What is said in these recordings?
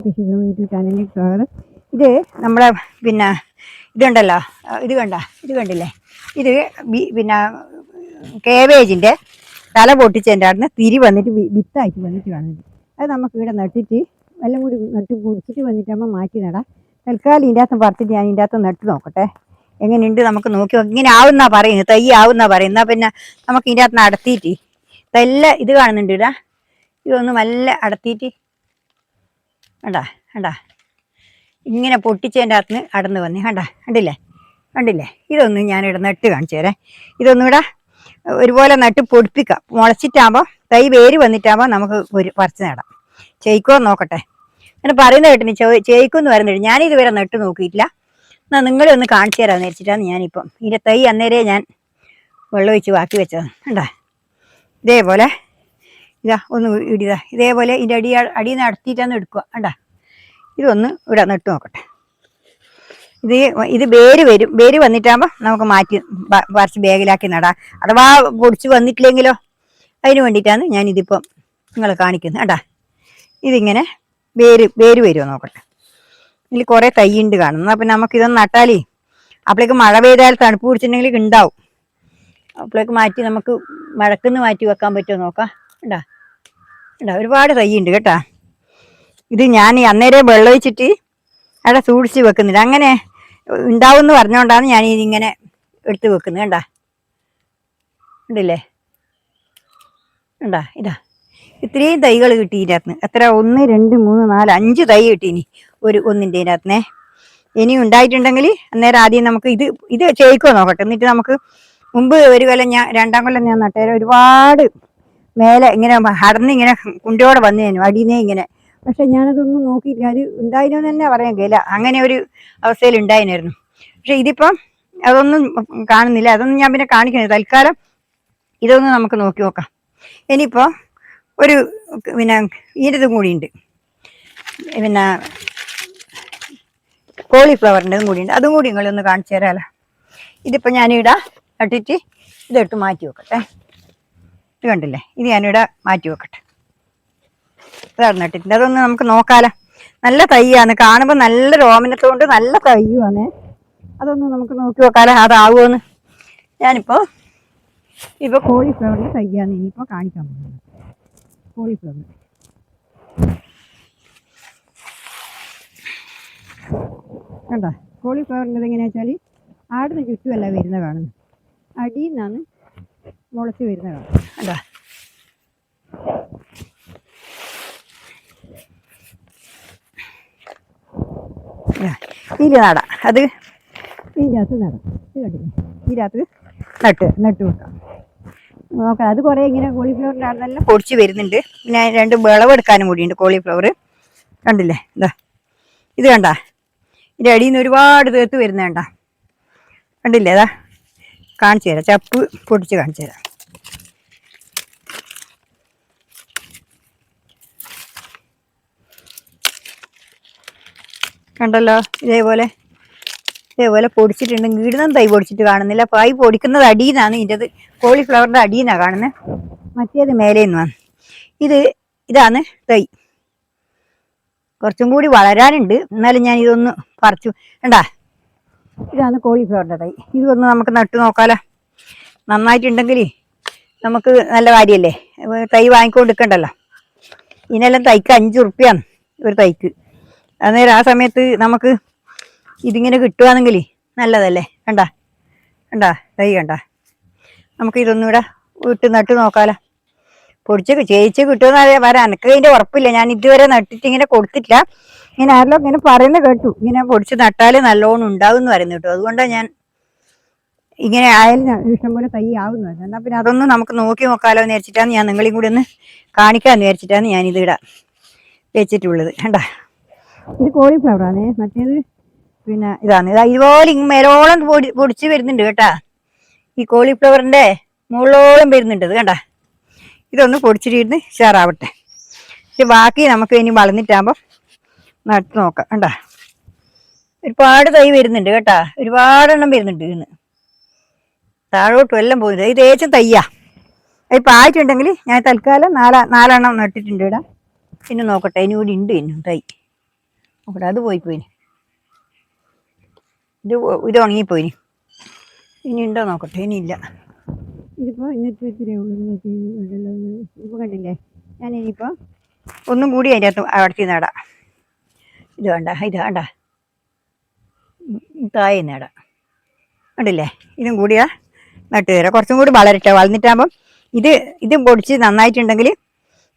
YouTube ചാനലിൽ സ്വാഗതം. ഇത് നമ്മുടെ പിന്നെ ഇതുണ്ടല്ലോ, ഇത് കണ്ടില്ലേ, ഇത് പിന്നെ കേബേജിൻ്റെ തല പൊട്ടിച്ചതിൻ്റെ അവിടെ നിന്ന് തിരി വന്നിട്ട് വിത്തായിട്ട് വന്നിട്ട് കാണുന്നത്. അത് നമുക്ക് ഇവിടെ നട്ടിട്ട് എല്ലാം കൂടി നട്ട് പൊടിച്ചിട്ട് വന്നിട്ടാകുമ്പോൾ മാറ്റി നടാം. തൽക്കാലം ഇതിൻ്റെ അകത്ത് പറിച്ചിട്ട് ഞാൻ ഇതിൻ്റെ അകത്ത് നട്ട് നോക്കട്ടെ എങ്ങനെയുണ്ട് നമുക്ക് നോക്കി. ഇങ്ങനെ ആവുന്നാ പറയുന്നത്, തൈ ആവുന്നാ പറയുന്നത്. പിന്നെ നമുക്ക് ഇതിൻ്റെ അകത്ത് അടത്തിയിട്ട് ഇതെല്ലാം ഇത് കാണുന്നുണ്ട് ഇടാ, ഇതൊന്ന് നല്ല അടത്തിയിട്ട് കണ്ടാ ഇങ്ങനെ പൊട്ടിച്ചതിൻ്റെ അകത്ത് അടന്ന് വന്ന് കണ്ടില്ലേ. ഇതൊന്നും ഞാനിവിടെ നട്ട് കാണിച്ചു തരാം. ഇതൊന്നും ഇവിടെ ഒരുപോലെ നട്ട് പൊടിപ്പിക്കാം. മുളച്ചിട്ടാകുമ്പോൾ തൈ വേര് വന്നിട്ടാകുമ്പോൾ നമുക്ക് ഒരു പറിച്ച് നടാം. ചെയ്ക്കോ നോക്കട്ടെ. അങ്ങനെ പറയുന്നത് കേട്ടിന് ചെയ്ക്കുമെന്ന് പറയുന്നുണ്ട്. ഞാനിതുവരെ നട്ട് നോക്കിയിട്ടില്ല. എന്നാൽ നിങ്ങളെ ഒന്ന് കാണിച്ചു തരാമെന്ന് വെച്ചിട്ടാണ് ഞാനിപ്പം ഇതിൻ്റെ തൈ അന്നേരേ ഞാൻ വെള്ളമൊഴിച്ച് ബാക്കി വെച്ചതാണ്. ഇതേപോലെ ഒന്ന് ഇടിതാ, ഇതേപോലെ ഇതിൻ്റെ അടിയിൽ നിന്ന് അടത്തിയിട്ടാണ് എടുക്കുക. ഇതൊന്ന് ഇവിടെ നട്ട് നോക്കട്ടെ. ഇത് വേര് വന്നിട്ടാകുമ്പോൾ നമുക്ക് മാറ്റി പറിച്ച് ബാഗിലാക്കി നടാം. അഥവാ പൊടിച്ച് വന്നിട്ടില്ലെങ്കിലോ അതിന് വേണ്ടിയിട്ടാണ് ഞാനിതിപ്പം നിങ്ങളെ കാണിക്കുന്നത്. ഇതിങ്ങനെ വേര് വരുമോ നോക്കട്ടെ. ഇതിൽ കുറേ തൈയുണ്ട് കാണുന്നു. അപ്പം നമുക്കിതൊന്ന് നട്ടാലേ അപ്പോഴേക്ക് മഴ പെയ്താൽ തണുപ്പ് പിടിച്ചിട്ടുണ്ടെങ്കിൽ ഉണ്ടാവും. അപ്പോഴേക്ക് മാറ്റി നമുക്ക് മഴക്കുന്ന് മാറ്റി വെക്കാൻ പറ്റുമോ നോക്കാം. ഒരുപാട് തൈയുണ്ട് കേട്ടാ. ഇത് ഞാൻ അന്നേരം വെള്ളമൊഴിച്ചിട്ട് അവിടെ സൂക്ഷിച്ച് വെക്കുന്നില്ല. അങ്ങനെ ഉണ്ടാവും എന്ന് പറഞ്ഞുകൊണ്ടാണ് ഞാൻ ഇതിങ്ങനെ എടുത്ത് വെക്കുന്നത്. കണ്ടില്ലേ, ഇതാ ഇത്രയും തൈകൾ കിട്ടി ഇതിൻ്റെ അകത്ത്. എത്ര 1 2 3 4 5 തൈ കിട്ടീനി ഒന്നിൻ്റെ ഇതിനകത്തുനിന്നേ. ഇനിയും ഉണ്ടായിട്ടുണ്ടെങ്കിൽ അന്നേരം ആദ്യം നമുക്ക് ഇത് ചെയ്യിക്കോ നോക്കട്ടെ. എന്നിട്ട് നമുക്ക് മുമ്പ് ഒരു കൊല്ലം രണ്ടാം കൊല്ലം ഞാൻ നട്ടേരം ഒരുപാട് മേലെ ഇങ്ങനെ അടന്ന് ഇങ്ങനെ കുണ്ടിയോടെ വന്നേനു അടിയേ ഇങ്ങനെ. പക്ഷെ ഞാനതൊന്നും നോക്കിയില്ല. അത് ഉണ്ടായിരുന്നു തന്നെ പറയാൻ കഴിയില്ല. അങ്ങനെ ഒരു അവസ്ഥയിൽ ഉണ്ടായിരുന്നു. പക്ഷെ ഇതിപ്പം അതൊന്നും കാണുന്നില്ല. അതൊന്നും ഞാൻ പിന്നെ കാണിക്കുന്നത്. തൽക്കാലം ഇതൊന്നും നമുക്ക് നോക്കി നോക്കാം. ഇനിയിപ്പോൾ ഒരു പിന്നെ ഈരതും കൂടിയുണ്ട്, പിന്നെ കോളിഫ്ലവറിൻ്റെതും കൂടിയുണ്ട്. അതും കൂടി നിങ്ങളൊന്ന് കാണിച്ചു തരാമല്ലോ. ഇതിപ്പോൾ ഞാനിവിടെ നട്ടിട്ട് ഇതെടുത്ത് മാറ്റി വെക്കട്ടെ. ഇത് കണ്ടില്ലേ, ഇത് ഞാനിവിടെ മാറ്റി വെക്കട്ടെ. ഇതാണ് നട്ടിട്ടുണ്ട്. അതൊന്ന് നമുക്ക് നോക്കാലോ. നല്ല തൈയാണ് കാണുമ്പോൾ, നല്ല രോമനത്തോണ്ട് നല്ല തൈയുമാണ്. അതൊന്ന് നമുക്ക് നോക്കി വെക്കാലോ അതാവുമോന്ന്. ഞാനിപ്പോൾ കോളിഫ്ലവറിൻ്റെ തൈയാണ് ഇനിയിപ്പോൾ കാണിക്കാൻ പോകുന്നത്. കോളിഫ്ലവർ കോളിഫ്ലവറിൻ്റെ എങ്ങനെയാ വെച്ചാൽ ആടുന്ന ചുറ്റുമല്ല വരുന്ന കാണുന്നത്, അടിയിൽ നിന്നാണ് മുളച്ച് വരുന്ന കാണുന്നത്. ഇതിൽ നടാം. അത് ഇതിനകത്ത് നടാം. ഇത് കണ്ടില്ലേ, ഇതിനകത്ത് നട്ട് വെക്കാം. നോക്കാം. അത് കുറേ ഇങ്ങനെ കോളിഫ്ലവറിൻ്റെ ആടുന്നെല്ലാം പൊടിച്ച് വരുന്നുണ്ട്. പിന്നെ 2 വിളവെടുക്കാനും കൂടിയുണ്ട് കോളിഫ്ലവർ. കണ്ടില്ലേ, ഇത് കണ്ടാ, ഇതിൻ്റെ അടിയിൽ നിന്ന് ഒരുപാട് തേത്ത് വരുന്ന കണ്ടില്ലേ. കാണിച്ചു തരാം, ചപ്പ് പൊടിച്ച് കാണിച്ചു തരാം. കണ്ടല്ലോ, ഇതേപോലെ പൊടിച്ചിട്ടുണ്ടെങ്കിൽ ഇടുന്ന തൈ പൊടിച്ചിട്ട് കാണുന്നില്ല. തൈ പൊടിക്കുന്നത് അടിയിൽ നിന്നാണ്. ഇതിൻ്റെത് കോളിഫ്ലവറിൻ്റെ അടിയിൽ നിന്നാണ് കാണുന്നത്, മറ്റേത് മേലെ നിന്നാണ്. ഇതാണ് തൈ. കുറച്ചും കൂടി വളരാനുണ്ട്. എന്നാലും ഞാൻ ഇതൊന്ന് പറിച്ചു. ഇതാണ് കോളിഫ്ലവറിൻ്റെ തൈ. ഇതൊന്ന് നമുക്ക് നട്ടു നോക്കാലോ. നന്നായിട്ടുണ്ടെങ്കിൽ നമുക്ക് നല്ല കാര്യമല്ലേ. തൈ വാങ്ങിക്കൊണ്ടിരിക്കണ്ടല്ലോ. ഇതിനെല്ലാം തൈക്ക് 5 ഉറുപ്പ്യാണ് ഒരു തൈക്ക്. അന്നേരം ആ സമയത്ത് നമുക്ക് ഇതിങ്ങനെ കിട്ടുകയാണെങ്കിൽ നല്ലതല്ലേ. തൈ നമുക്ക് ഇതൊന്നും ഇവിടെ ഇട്ട് നട്ട് നോക്കാലോ. ചേച്ചി കിട്ടുമെന്ന് വരാൻ എനിക്ക് അതിൻ്റെ ഉറപ്പില്ല. ഞാൻ ഇതുവരെ നട്ടിട്ട് ഇങ്ങനെ കൊടുത്തിട്ടില്ല. ഇങ്ങനെ ആരെല്ലാം ഇങ്ങനെ പറയുന്നത് കേട്ടു, ഇങ്ങനെ പൊടിച്ച് നട്ടാൽ നല്ലോണം ഉണ്ടാവും എന്ന് പറയുന്നത് കേട്ടു. അതുകൊണ്ടാണ് ഞാൻ ഇങ്ങനെ ആയാലും ഇഷ്ടംപോലെ തൈ ആവുന്നത്. എന്നാൽ പിന്നെ അതൊന്നും നമുക്ക് നോക്കി നോക്കാലോ എന്ന് വിചാരിച്ചിട്ടാണ് ഞാൻ നിങ്ങളെയും കൂടി ഒന്ന് കാണിക്കാമെന്ന് വിചാരിച്ചിട്ടാണ് ഞാനിത് ഇവിടെ വെച്ചിട്ടുള്ളത്. ഇത് കോളിഫ്ലവറാണ്. മറ്റേത് പിന്നെ ഇതാണ്. ഇതുപോലെ മേലോളം പൊടിച്ച് വരുന്നുണ്ട് കേട്ടാ. ഈ കോളിഫ്ലവറിൻ്റെ മുകളോളം വരുന്നുണ്ട്. ഇത് ഇതൊന്ന് പൊടിച്ചിട്ടിരുന്ന് ഉഷാറാവട്ടെ. ബാക്കി നമുക്ക് ഇനി വളർന്നിട്ടാകുമ്പോൾ നട്ട് നോക്കാം. ഒരുപാട് തൈ വരുന്നുണ്ട് കേട്ടാ. ഒരുപാടെണ്ണം വരുന്നുണ്ട്. ഇന്ന് താഴോട്ടും എല്ലാം പോകുന്നുണ്ട്. ഇത് ഏച്ചും തയ്യാ. ഇപ്പം ആയിട്ടുണ്ടെങ്കിൽ ഞാൻ തൽക്കാലം 4 നട്ടിട്ടുണ്ട് ഇവിടെ. പിന്നെ നോക്കട്ടെ, ഇനി കൂടി ഉണ്ട് തൈ. അവിടെ അത് പോയിപ്പോയിന്. ഇത് ഉണങ്ങിപ്പോയിന്. ഇനി ഉണ്ടോ നോക്കട്ടെ. ഇനിയില്ല. ഇതിപ്പോൾ ഇന്നത്തെ ഇത്തിരി ഇപ്പോൾ കണ്ടില്ലേ. ഞാൻ ഇനിയിപ്പോൾ ഒന്നും കൂടി അതിൻ്റെ അകത്ത് അടത്തി നടാം. ഇത് വേണ്ട, ഇത് വേണ്ട, താഴെ നടാം. കണ്ടില്ലേ, ഇതും കൂടിയാ നട്ട് തരാം. കുറച്ചും കൂടി വളരട്ടെ. വളർന്നിട്ടാകുമ്പം ഇത് പൊടിച്ച് നന്നായിട്ടുണ്ടെങ്കിൽ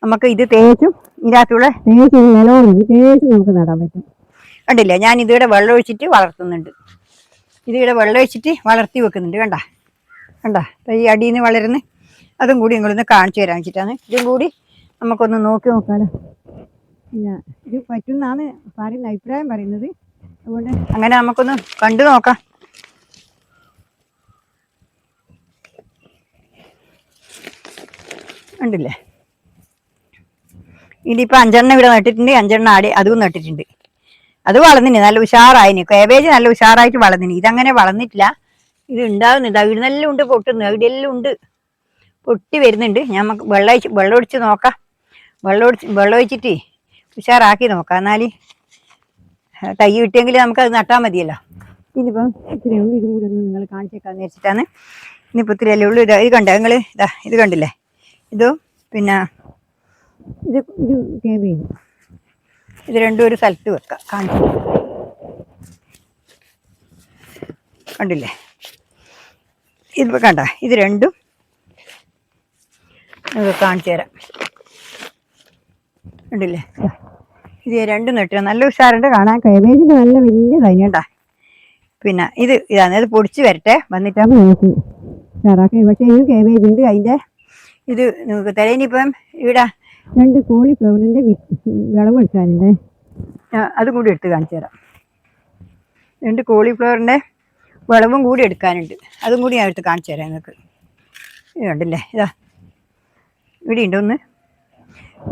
നമുക്ക് ഇത് തേച്ചും ഇതിനകത്തുള്ള തേച്ച് നമുക്ക് നടാൻ പറ്റും. കണ്ടില്ലേ, ഞാൻ ഇതിവിടെ വെള്ളം ഒഴിച്ചിട്ട് വളർത്തുന്നുണ്ട്. ഇതിവിടെ വെള്ളം ഒഴിച്ചിട്ട് വളർത്തി വെക്കുന്നുണ്ട്. കണ്ട ഈ അടിയിൽ നിന്ന് വളരുന്ന അതും കൂടി നിങ്ങളൊന്ന് കാണിച്ചു തരാൻ വെച്ചിട്ടാണ്. ഇതും കൂടി നമുക്കൊന്ന് നോക്കി നോക്കാമല്ലോ. പിന്നെ ഇത് പറ്റുന്നാണ് പറയുന്ന അഭിപ്രായം പറയുന്നത്. അതുകൊണ്ട് അങ്ങനെ നമുക്കൊന്ന് കണ്ടു നോക്കാം. കണ്ടില്ലേ, ഇനിയിപ്പോൾ 5 ഇവിടെ നട്ടിട്ടുണ്ട്, 5 ആടി അതും നട്ടിട്ടുണ്ട്. അത് വളർന്നിന്, നല്ല ഉഷാറായിന്. കാബേജ് നല്ല ഉഷാറായിട്ട് വളർന്നിന്. ഇതങ്ങനെ വളർന്നിട്ടില്ല. ഇത് ഉണ്ടാകുന്നുണ്ട്. അവിടുന്നെല്ലാം ഉണ്ട് പൊട്ടുന്നു. അവിടെയെല്ലാം ഉണ്ട്, പൊട്ടി വരുന്നുണ്ട്. നമുക്ക് വെള്ളം ഒഴിച്ച് നോക്കാം. വെള്ളം ഒഴിച്ചിട്ട് ഉഷാറാക്കി നോക്കാം. എന്നാൽ തൈ കിട്ടിയെങ്കിൽ നമുക്കത് നട്ടാൽ മതിയല്ലോ. ഇനിയിപ്പം ഇത്തിരി ഉള്ളു. ഇതും കൂടി ഒന്ന് നിങ്ങൾ കാണിച്ചേക്കാന്ന് വെച്ചിട്ടാണ്. ഇനിയിപ്പോൾ ഇത്തിരി അല്ലേ ഉള്ളൂ. ഇത് കണ്ടോ നിങ്ങൾ? ഇത് കണ്ടില്ലേ, ഇതും പിന്നെ ഇത് കേബേജ്. ഇത് രണ്ടും ഒരു സ്ഥലത്ത് വെക്കാം. കാണിച്ചു കണ്ടില്ലേ, ഇതിപ്പോൾ കണ്ട ഇത് രണ്ടും കാണിച്ചു തരാം. കണ്ടില്ലേ, ഇത് രണ്ടും നട്ടില്ല. നല്ല ഉഷാറുണ്ട് കാണാൻ. കേബേജിൻ്റെ നല്ല വലിയ തൈനണ്ടാ. പിന്നെ ഇതാണ്. അത് പൊടിച്ച് വരട്ടെ, വന്നിട്ടാകുമ്പോൾ നമുക്ക് ഉഷാറാക്കാം. പക്ഷേ ഇത് കേബേജ് ഉണ്ട്. അതിൻ്റെ ഇത് നമുക്ക് തരാം. ഇനിയിപ്പം ഇവിടെ 2 കോളിഫ്ലവറിൻ്റെ വിളവെടുക്കാനുണ്ട്. അതും കൂടി എടുത്ത് കാണിച്ചു തരാം. 2 കോളിഫ്ലവറിൻ്റെ വിളവും കൂടി എടുക്കാനുണ്ട്. അതും കൂടി ഞാൻ എടുത്ത് കാണിച്ചു തരാം നിങ്ങൾക്ക്. ഇത് കണ്ടില്ലേ, ഇതാ ഇവിടെ ഉണ്ട് ഒന്ന്.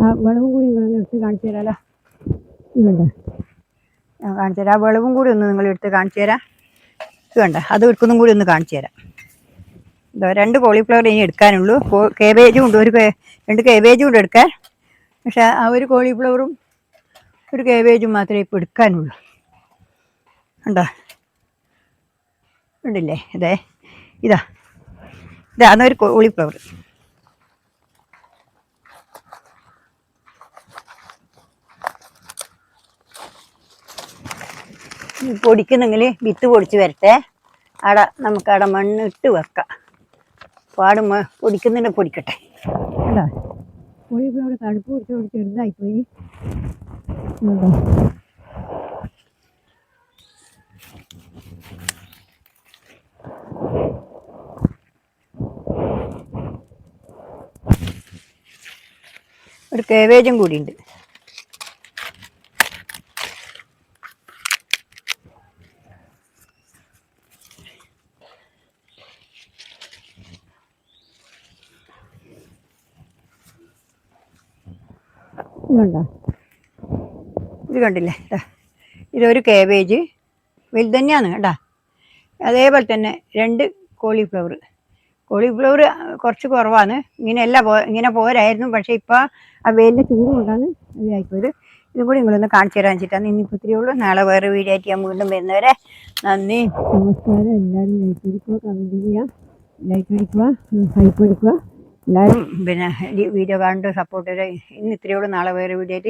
ആ വിളവും കൂടി നിങ്ങളൊന്ന് എടുത്ത് കാണിച്ചു തരാമല്ലോ. ഇതുണ്ട്, ഞാൻ കാണിച്ചു തരാം. ആ വിളവും കൂടി ഒന്ന് നിങ്ങൾ എടുത്ത് കാണിച്ചു തരാം. ഇത് കണ്ട, അത് എടുക്കുന്നതും കൂടി ഒന്ന് കാണിച്ചു തരാം. ഇതാ 2 കോളിഫ്ലവർ ഇനി എടുക്കാനുള്ളൂ. കേബേജും ഉണ്ട്, 2 കേബേജും കൂടെ എടുക്കാൻ. പക്ഷെ ആ ഒരു കോളിഫ്ലവറും ഒരു കേബേജും മാത്രമേ ഇപ്പോൾ എടുക്കാനുള്ളൂ. കണ്ടോ, ഉണ്ടില്ലേ, ഇതാണ് ഒരു കോളിഫ്ലവർ. പൊടിക്കുന്നെങ്കിൽ വിത്ത് പൊടിച്ച് വരട്ടെ. നമുക്ക് മണ്ണ് ഇട്ട് വെക്കാം. പൊടിക്കുന്നുണ്ട്, പൊടിക്കട്ടെ. അല്ല കോളിഫ്ലവർ തടുപ്പ് പിടിച്ച് ചെറുതായിപ്പോയി. ഒരു കേബേജും കൂടിയുണ്ട്. ഇത് കണ്ടില്ലേ, ഇതൊരു കേബേജ് വലുത് തന്നെയാണ് കേട്ടാ. അതേപോലെ തന്നെ 2 കോളിഫ്ലവർ കുറച്ച് കുറവാണ്. ഇങ്ങനെ പോരായിരുന്നു. പക്ഷേ ഇപ്പോൾ ആ വെയിലിൻ്റെ ചൂട് കൊണ്ടാണ് ഇതായിപ്പോയത്. ഇതും കൂടി നിങ്ങളൊന്ന് കാണിച്ചു തരാൻ വെച്ചിട്ടാണ്. ഇനിയിപ്പോൾ ഇത്രയേ ഉള്ളൂ. നാളെ വേറെ വീഡിയോ ആയിട്ട് ഞാൻ വീണ്ടും വരുന്നവരെ നന്ദി, നമസ്കാരം. എല്ലാവരും ലൈക്ക് അടിക്കുക, കമൻറ്റ് ചെയ്യുക, ലൈക്ക് അടിക്കുക, ഹൈപ്പ് അടിക്കുക. എല്ലാവരും പിന്നെ വീഡിയോ കാണേണ്ട സപ്പോർട്ട് ചെയ്യുക. ഇന്ന് ഇത്രയേ ഉള്ളൂ. നാളെ വേറെ വീഡിയോ ആയിട്ട്